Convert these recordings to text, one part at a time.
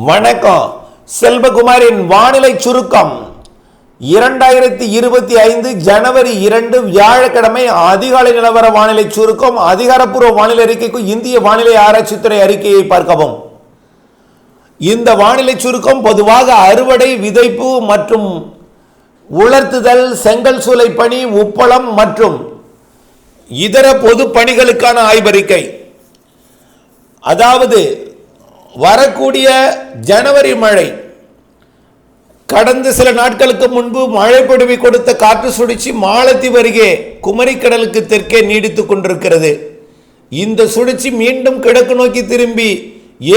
வணக்கம். செல்வகுமாரின் வானிலை சுருக்கம். 2025 ஜனவரி 2 வியாழக்கிழமை அதிகாலை நிலவர வானிலை சுருக்கம். அதிகாரப்பூர்வ வானிலை அறிக்கைக்கு இந்திய வானிலை ஆராய்ச்சித்துறை அறிக்கையை பார்க்கவும். இந்த வானிலை சுருக்கம் பொதுவாக அறுவடை, விதைப்பு மற்றும் உலர்த்துதல், செங்கல் சூளை பணி, உப்பளம் மற்றும் இதர பொது பணிகளுக்கான ஆய்வறிக்கை. அதாவது வரக்கூடிய ஜனவரி மழை கடந்த சில நாட்களுக்கு முன்பு மழை பொழிவை கொடுத்த காற்று சுழற்சி மாலத்தீவு அருகே குமரிக்கடலுக்கு தெற்கே நீடித்துக் கொண்டிருக்கிறது. இந்த சுழற்சி மீண்டும் கிழக்கு நோக்கி திரும்பி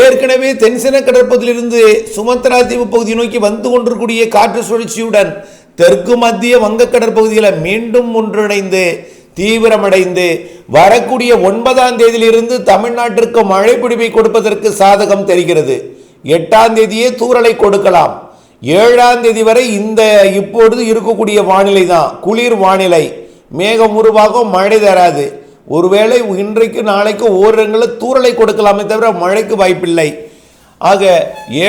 ஏற்கனவே தென்சென கடற்பகுதியிலிருந்து சுமத்ரா தீவு பகுதியை நோக்கி வந்து கொண்டிருக்கூடிய காற்று சுழற்சியுடன் தெற்கு மத்திய வங்க கடற்பகுதியில் மீண்டும் ஒன்றிணைந்து தீவிரமடைந்து வரக்கூடிய 9ஆம் தேதியிலிருந்து தமிழ்நாட்டிற்கு மழை பொழிவை கொடுப்பதற்கு சாதகம் தெரிகிறது. 8ஆம் தேதியே தூறலை கொடுக்கலாம். 7ஆம் தேதி வரை இந்த இப்பொழுது இருக்கக்கூடிய வானிலை தான் குளிர் வானிலை. மேகம் உருவாகும், மழை தராது. ஒருவேளை இன்றைக்கு நாளைக்கு ஓரிடங்களில் தூறலை கொடுக்கலாமே தவிர மழைக்கு வாய்ப்பில்லை. ஆக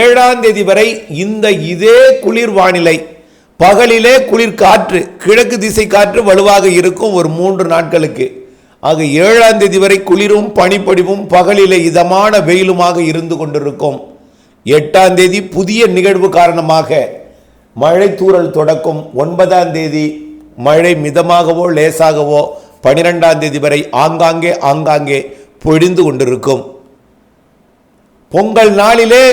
7ஆம் தேதி வரை இதே குளிர் வானிலை. பகலிலே குளிர் காற்று, கிழக்கு திசை காற்று வலுவாக இருக்கும் ஒரு 3 நாட்களுக்கு. ஆக 7ஆம் தேதி வரை குளிரும் பனிப்பொழிவும் பகலிலே இதமான வெயிலுமாக இருந்து கொண்டிருக்கும். 8ஆம் தேதி புதிய நிகழ்வு காரணமாக மழை தூறல் தொடக்கும். 9ஆம் தேதி மழை மிதமாகவோ லேசாகவோ 12ஆம் தேதி வரை ஆங்காங்கே பொழிந்து கொண்டிருக்கும். பொங்கல் நாளிலே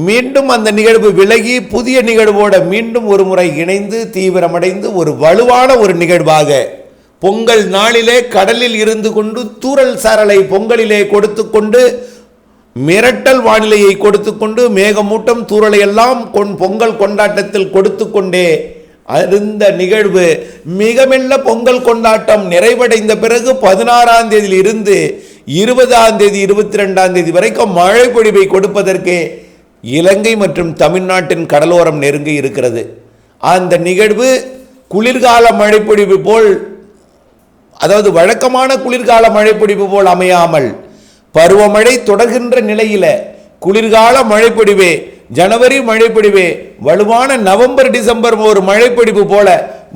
மீண்டும் அந்த நிகழ்வு விலகி புதிய நிகழ்வோட மீண்டும் ஒரு முறை இணைந்து தீவிரமடைந்து ஒரு வலுவான ஒரு நிகழ்வாக பொங்கல் நாளிலே கடலில் இருந்து கொண்டு தூறல் சாரலை பொங்கலிலே கொடுத்து கொண்டு மிரட்டல் வானிலையை கொடுத்து கொண்டு மேகமூட்டம் தூறலை எல்லாம் பொங்கல் கொண்டாட்டத்தில் கொடுத்து கொண்டே அந்த நிகழ்வு மிக மெல்ல பொங்கல் கொண்டாட்டம் நிறைவடைந்த பிறகு 16ஆம் தேதியில் இருந்து 20ஆம் தேதி 22ஆம் தேதி வரைக்கும் மழை பொழிவை கொடுப்பதற்கு இலங்கை மற்றும் தமிழ்நாட்டின் கடலோரம் நெருங்கி இருக்கிறது. அந்த நிகழ்வு குளிர்கால மழைப்பொழிவு போல், அதாவது வழக்கமான குளிர்கால மழைப்பொழிவு போல் அமையாமல் பருவமழை தொடர்கின்ற நிலையில குளிர்கால மழைப்பொழிவே, ஜனவரி மழைப்பொழிவே, வலுவான நவம்பர் டிசம்பர் ஒரு மழைப்பொழிவு போல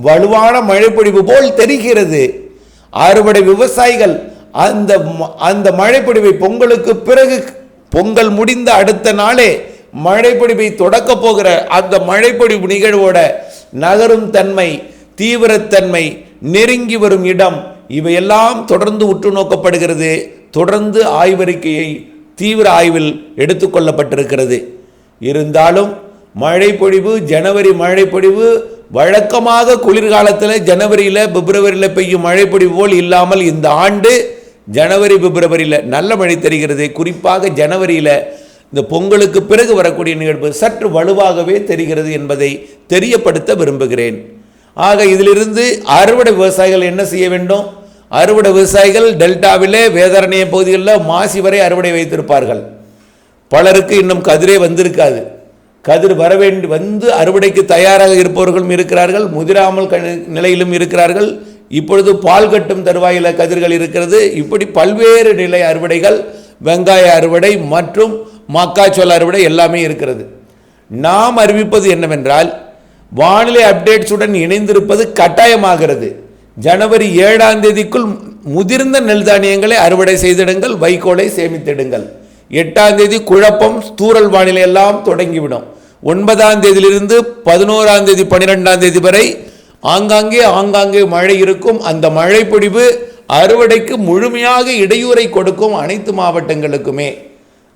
வலுவான மழைப்பொழிவு போல் தெரிகிறது. அறுவடை விவசாயிகள் அந்த மழைப்பொழிவை பொங்கலுக்கு பிறகு, பொங்கல் முடிந்த அடுத்த நாளே மழைப்பொழிவை தொடக்க போகிற அந்த மழைப்பொழிவு நிகழ்வோட நகரும் தன்மை, தீவிரத்தன்மை, நெருங்கி வரும் இடம், இவையெல்லாம் தொடர்ந்து உற்று நோக்கப்படுகிறது. தொடர்ந்து ஆய்வறிக்கையை தீவிர ஆய்வில் எடுத்துக்கொள்ளப்பட்டிருக்கிறது. இருந்தாலும் மழைப்பொழிவு, ஜனவரி மழைப்பொழிவு வழக்கமாக குளிர்காலத்தில் ஜனவரியில் பிப்ரவரியில் பெய்யும் மழைப்பொழிவு போல் இல்லாமல் இந்த ஆண்டு ஜனவரி பிப்ரவரியில் நல்ல மழை தெரிகிறது. குறிப்பாக ஜனவரியில் இந்த பொங்கலுக்கு பிறகு வரக்கூடிய நிகழ்வு சற்று வலுவாகவே தெரிகிறது என்பதை தெரியப்படுத்த விரும்புகிறேன். ஆக இதிலிருந்து அறுவடை விவசாயிகள் என்ன செய்ய வேண்டும்? அறுவடை விவசாயிகள் டெல்டாவிலே வேதாரண்ய பகுதிகளில் மாசி வரை அறுவடை வைத்திருப்பார்கள். பலருக்கு இன்னும் கதிரே வந்திருக்காது. கதிர் வந்து அறுவடைக்கு தயாராக இருப்பவர்களும் இருக்கிறார்கள், முதிராமல் நிலையிலும் இருக்கிறார்கள். இப்பொழுது பால் கட்டும் தருவாயில் கதிர்கள் இருக்கிறது. இப்படி பல்வேறு நிலை அறுவடைகள், வெங்காய அறுவடை மற்றும் மக்காச்சோள அறுவடை எல்லாமே இருக்கிறது. நாம் அறிவிப்பது என்னவென்றால், வானிலை அப்டேட்ஸுடன் இணைந்திருப்பது கட்டாயமாகிறது. ஜனவரி 7ஆம் தேதிக்குள் முதிர்ந்த நெல் தானியங்களை அறுவடை செய்திடுங்கள், வைக்கோலை சேமித்திடுங்கள். 8ஆம் தேதி குழப்பம், தூறல் வானிலை எல்லாம் தொடங்கிவிடும். 9ஆம் தேதியிலிருந்து 11ஆம் தேதி 12ஆம் தேதி வரை ஆங்காங்கே மழை இருக்கும். அந்த மழை பொழிவு அறுவடைக்கு முழுமையாக இடையூறை கொடுக்கும் அனைத்து மாவட்டங்களுக்குமே.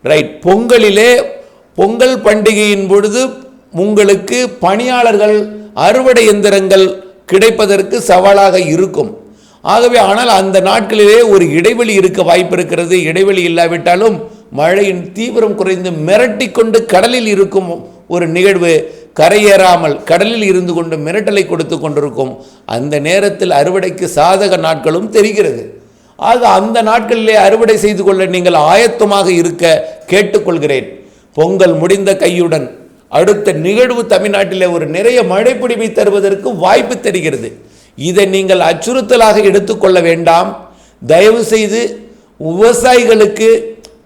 ரைட். பொங்கலிலே, பொங்கல் பண்டிகையின் பொழுது உங்களுக்கு பணியாளர்கள், அறுவடை எந்திரங்கள் கிடைப்பதற்கு சவாலாக இருக்கும். ஆகவே ஆனால் அந்த நாட்களிலே ஒரு இடைவெளி இருக்க வாய்ப்பு இருக்கிறது. இடைவெளி இல்லாவிட்டாலும் மழையின் தீவிரம் குறைந்து மிரட்டி கொண்டு கடலில் இருக்கும் ஒரு நிகழ்வு கரையேறாமல் கடலில் இருந்து கொண்டு மிரட்டலை கொடுத்து கொண்டிருக்கும். அந்த நேரத்தில் அறுவடைக்கு சாதக நாட்களும் தெரிகிறது. ஆக அந்த நாட்களிலே அறுவடை செய்து கொள்ள நீங்கள் ஆயத்தமாக இருக்க கேட்டுக்கொள்கிறேன். பொங்கல் முடிந்த கையுடன் அடுத்த நிகழ்வு தமிழ்நாட்டிலே ஒரு நிறைய மழைப்பொழிவை தருவதற்கு வாய்ப்பு தெரிகிறது. இதை நீங்கள் அச்சுறுத்தலாக எடுத்துக்கொள்ள வேண்டாம். தயவு செய்து விவசாயிகளுக்கு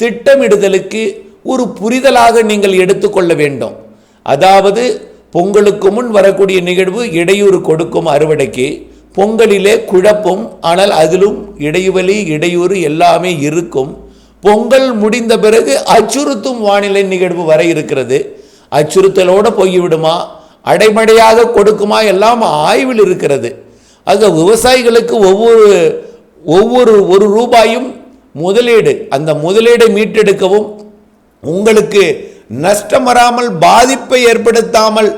திட்டமிடுதலுக்கு ஒரு புரிதலாக நீங்கள் எடுத்துக்கொள்ள வேண்டும். அதாவது பொங்கலுக்கு முன் வரக்கூடிய நிகழ்வு இடையூறு கொடுக்கும் அறுவடைக்கு, பொங்கலிலே குழப்பம், ஆனால் அதிலும் இடைவெளி இடையூறு எல்லாமே இருக்கும். பொங்கல் முடிந்த பிறகு அச்சுறுத்தும் வானிலை நிகழ்வு வர இருக்கிறது. அச்சுறுத்தலோடு போய்விடுமா, அடைமடையாக கொடுக்குமா, எல்லாம் ஆய்வில் இருக்கிறது. ஆக விவசாயிகளுக்கு ஒவ்வொரு ஒரு ரூபாயும் முதலீடு, அந்த முதலீடை மீட்டெடுக்கவும் உங்களுக்கு நஷ்டம் வராமல் பாதிப்பை ஏற்படுத்தாமல்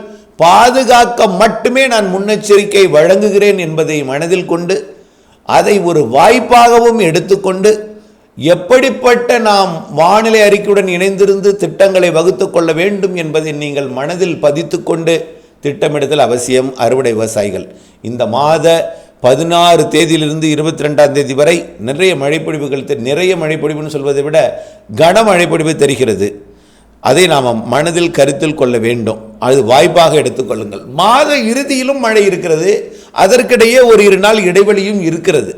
பாதுகாக்க மட்டுமே நான் முன்னெச்சரிக்கை வழங்குகிறேன் என்பதை மனதில் கொண்டு அதை ஒரு வாய்ப்பாகவும் எடுத்துக்கொண்டு எப்படிப்பட்ட நாம் வானிலை அறிக்கையுடன் இணைந்திருந்து திட்டங்களை வகுத்து கொள்ள வேண்டும் என்பதை நீங்கள் மனதில் பதித்து கொண்டு திட்டமிடுதல் அவசியம். அறுவடை விவசாயிகள் இந்த மாத 16 தேதியிலிருந்து 22ஆம் தேதி வரை நிறைய மழைப்பொழிவுகள், நிறைய மழைப்பொழிவுன்னு சொல்வதை விட கனமழைப்பொழிவு தெரிகிறது. அதை நாம் மனதில் கருத்தில் கொள்ள வேண்டும். அது வாய்ப்பாக எடுத்துக்கொள்ளுங்கள். மாத இறுதியிலும் மழை இருக்கிறது, அதற்கிடையே ஒரு 2 நாள் இடைவெளியும் இருக்கிறது.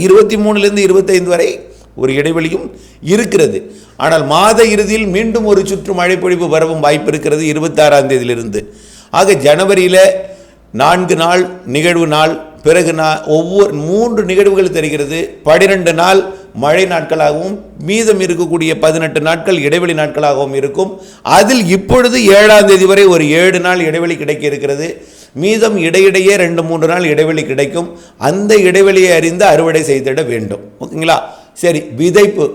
23லிருந்து 25 வரை ஒரு இடைவெளியும் இருக்கிறது. ஆனால் மாத இறுதியில் மீண்டும் ஒரு சுற்று மழைப்பொழிவு வரவும் வாய்ப்பு இருக்கிறது 26ஆம் தேதியிலிருந்து. ஆக ஜனவரியில் 4 நாள் நிகழ்வு நாள், பிறகு ஒவ்வொரு 3 நிகழ்வுகள் தெரிகிறது. 12 நாள் மழை நாட்களாகவும் மீதம் இருக்கக்கூடிய 18 நாட்கள் இடைவெளி நாட்களாகவும் இருக்கும். அதில் இப்பொழுது 7ஆம் தேதி வரை ஒரு 7 நாள் இடைவெளி கிடைக்க இருக்கிறது. மீதம் இடையிடையே 2-3 நாள் இடைவெளி கிடைக்கும். அந்த இடைவெளியை அறிந்து அறுவடை செய்திட வேண்டும். ஓகேங்களா? சரி, விதைப்பு.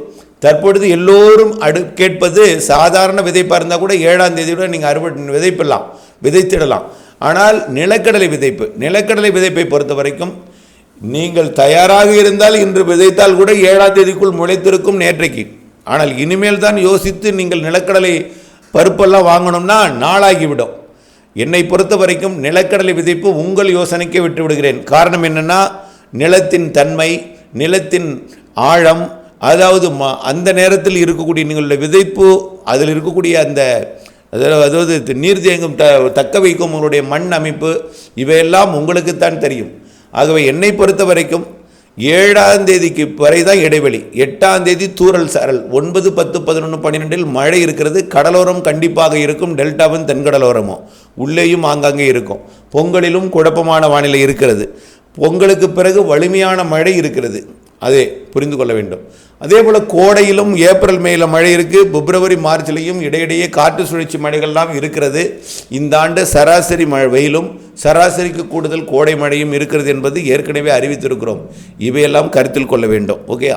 தற்பொழுது எல்லோரும் கேட்பது சாதாரண விதைப்பாக இருந்தால் கூட 7ஆம் தேதியோட நீங்கள் விதைத்திடலாம். ஆனால் நிலக்கடலை விதைப்பை பொறுத்த வரைக்கும் நீங்கள் தயாராக இருந்தால் இன்று விதைத்தால் கூட 7ஆம் தேதிக்குள் முளைத்திருக்கும் நேற்றைக்கு. ஆனால் இனிமேல் தான் யோசித்து நீங்கள் நிலக்கடலை பருப்பெல்லாம் வாங்கணும்னா நாளாகிவிடும். என்னை பொறுத்த வரைக்கும் நிலக்கடலை விதைப்பு உங்கள் யோசனைக்கே விட்டு விடுகிறேன். காரணம் என்னென்னா, நிலத்தின் தன்மை, நிலத்தின் ஆழம், அதாவது அந்த நேரத்தில் இருக்கக்கூடிய நீங்களுடைய விதைப்பு, அதில் இருக்கக்கூடிய அந்த அதாவது நீர் தேங்கும் தக்க வைக்கும் உங்களுடைய மண் அமைப்பு, இவையெல்லாம் உங்களுக்குத்தான் தெரியும். ஆகவே என்னை பொறுத்த வரைக்கும் 7ஆம் தேதிக்கு வரை தான் இடைவெளி. 8ஆம் தேதி தூறல் சாரல், 9, 10, 11, 12 மழை இருக்கிறது. கடலோரம் கண்டிப்பாக இருக்கும், டெல்டாவும் தென்கடலோரமும் உள்ளேயும் ஆங்காங்கே இருக்கும். பொங்கலிலும் குழப்பமான வானிலை இருக்கிறது. பொங்கலுக்கு பிறகு வலிமையான மழை இருக்கிறது, அதை புரிந்து கொள்ள வேண்டும். அதே போல் கோடையிலும் ஏப்ரல் மேயில் மழை இருக்குது. பிப்ரவரி மார்ச்லேயும் இடையிடையே காற்று சுழற்சி மழைகள்லாம் இருக்கிறது. இந்த ஆண்டு சராசரி மழை வெயிலும் சராசரிக்கு கூடுதல் கோடை மழையும் இருக்கிறது என்பது ஏற்கனவே அறிவித்திருக்கிறோம். இவையெல்லாம் கருத்தில் கொள்ள வேண்டும். ஓகே,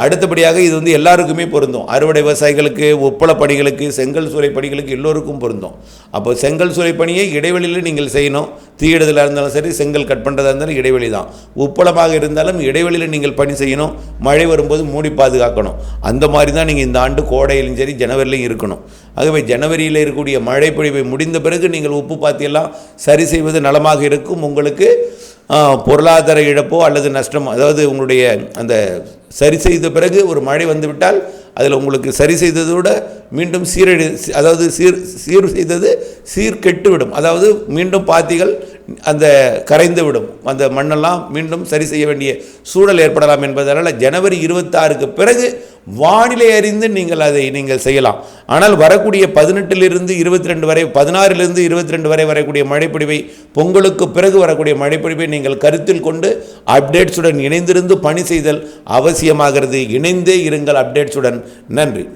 அடுத்தபடியாக இது எல்லாருக்குமே பொருந்தும். அறுவடை விவசாயிகளுக்கு, உப்பள பணிகளுக்கு, செங்கல் சூளை பணிகளுக்கு எல்லோருக்கும் பொருந்தும். அப்போ செங்கல் சூளை பணியை இடைவெளியில் நீங்கள் செய்யணும். தீயிடுதலாக இருந்தாலும் சரி, செங்கல் கட் பண்ணுறதா இருந்தாலும் இடைவெளி தான். உப்பளமாக இருந்தாலும் இடைவெளியில் நீங்கள் பணி செய்யணும். மழை வரும்போது மூடி பாதுகாக்கணும். அந்த மாதிரி தான் நீங்கள் இந்த ஆண்டு கோடையிலும் சரி ஜனவரிலையும் இருக்கணும். ஆகவே ஜனவரியில் இருக்கக்கூடிய மழை பொழிவை முடிந்த பிறகு நீங்கள் உப்பு பாத்தியெல்லாம் சரி செய்வது நலமாக இருக்கும். உங்களுக்கு பொருளாதார இழப்போ அல்லது நஷ்டமோ, அதாவது உங்களுடைய அந்த சரி செய்த பிறகு ஒரு மழை வந்துவிட்டால் அதில் உங்களுக்கு சரி செய்ததோடு மீண்டும் சீர் செய்தது கெட்டுவிடும். அதாவது மீண்டும் பாத்திகள் அந்த கரைந்து விடும். அந்த மண்ணெல்லாம் மீண்டும் சரி செய்ய வேண்டிய சூழல் ஏற்படலாம் என்பதனால் ஜனவரி 26க்கு பிறகு வானிலை அறிந்து நீங்கள் செய்யலாம். ஆனால் வரக்கூடிய 18லிருந்து 22 வரை, 16லிருந்து 22 வரை வரக்கூடிய மழைப்பொழிவை, பொங்கலுக்கு பிறகு வரக்கூடிய மழைப்பொழிவை நீங்கள் கருத்தில் கொண்டு அப்டேட்ஸுடன் இணைந்திருந்து பணி செய்தல் அவசியமாகிறது. இணைந்தே இருங்கள் அப்டேட்ஸுடன். நன்றி.